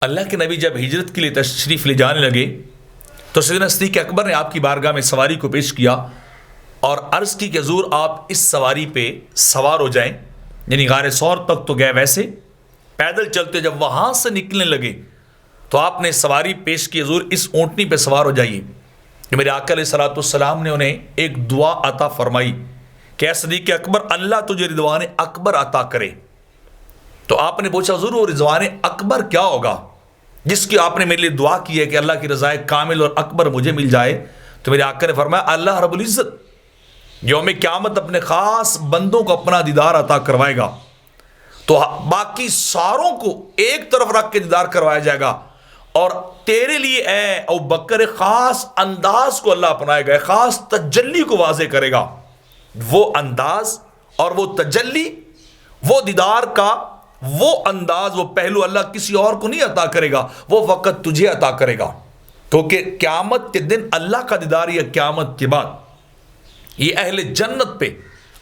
اللہ کے نبی جب ہجرت کے لیے تشریف لے جانے لگے تو سیدنا صدیق اکبر نے آپ کی بارگاہ میں سواری کو پیش کیا اور عرض کی کہ حضور آپ اس سواری پہ سوار ہو جائیں، یعنی غار ثور تک تو گئے، ویسے پیدل چلتے جب وہاں سے نکلنے لگے تو آپ نے سواری پیش کی، حضور اس اونٹنی پہ سوار ہو جائیے کہ میرے آقا علیہ الصلوۃ والسلام نے انہیں ایک دعا عطا فرمائی کہ اے صدیق اکبر اللہ تجھے رضوان اکبر عطا کرے۔ تو آپ نے پوچھا حضور وہ رضوان اکبر کیا ہوگا جس کی آپ نے میرے لیے دعا کی ہے کہ اللہ کی رضا کامل اور اکبر مجھے مل جائے؟ تو میرے آقا نے فرمایا اللہ رب العزت یوم قیامت اپنے خاص بندوں کو اپنا دیدار عطا کروائے گا، تو باقی ساروں کو ایک طرف رکھ کے دیدار کروایا جائے گا، اور تیرے لیے اے ابو بکر خاص انداز کو اللہ اپنائے گا، خاص تجلی کو واضح کرے گا۔ وہ انداز اور وہ تجلی، وہ دیدار کا وہ انداز، وہ پہلو اللہ کسی اور کو نہیں عطا کرے گا، وہ وقت تجھے عطا کرے گا، کیونکہ قیامت کے دن اللہ کا دیدار یا قیامت کے بعد یہ اہل جنت پہ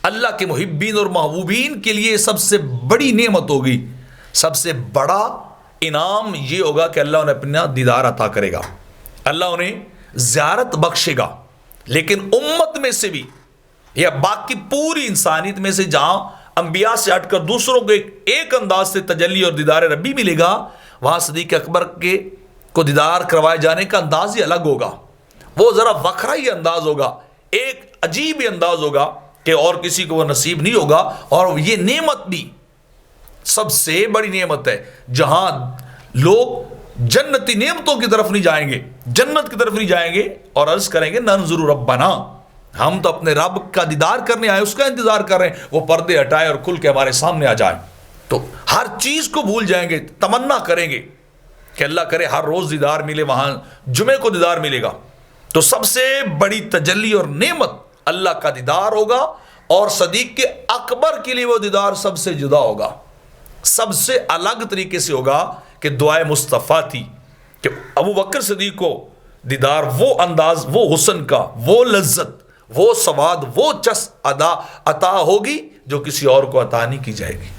اللہ کے محبین اور محبوبین کے لیے سب سے بڑی نعمت ہوگی، سب سے بڑا انعام یہ ہوگا کہ اللہ انہیں اپنا دیدار عطا کرے گا، اللہ انہیں زیارت بخشے گا۔ لیکن امت میں سے بھی یا باقی پوری انسانیت میں سے جہاں انبیاء سے ہٹ کر دوسروں کو ایک انداز سے تجلی اور دیدار ربی ملے گا، وہاں صدیق اکبر کے کو دیدار کروائے جانے کا انداز ہی الگ ہوگا، وہ ذرا وکھرا ہی انداز ہوگا، ایک عجیب ہی انداز ہوگا کہ اور کسی کو وہ نصیب نہیں ہوگا۔ اور یہ نعمت بھی سب سے بڑی نعمت ہے، جہاں لوگ جنتی نعمتوں کی طرف نہیں جائیں گے، جنت کی طرف نہیں جائیں گے اور عرض کریں گے ننظر ربنا، ہم تو اپنے رب کا دیدار کرنے آئے، اس کا انتظار کر رہے ہیں، وہ پردے ہٹائے اور کھل کے ہمارے سامنے آ جائے، تو ہر چیز کو بھول جائیں گے، تمنا کریں گے کہ اللہ کرے ہر روز دیدار ملے، وہاں جمعے کو دیدار ملے گا۔ تو سب سے بڑی تجلی اور نعمت اللہ کا دیدار ہوگا، اور صدیق کے اکبر کے لیے وہ دیدار سب سے جدا ہوگا، سب سے الگ طریقے سے ہوگا کہ دعائے مصطفیٰ تھی کہ ابو بکر صدیق کو دیدار وہ انداز، وہ حسن کا، وہ لذت، وہ سواد، وہ چس عطا ہوگی جو کسی اور کو عطا نہیں کی جائے گی۔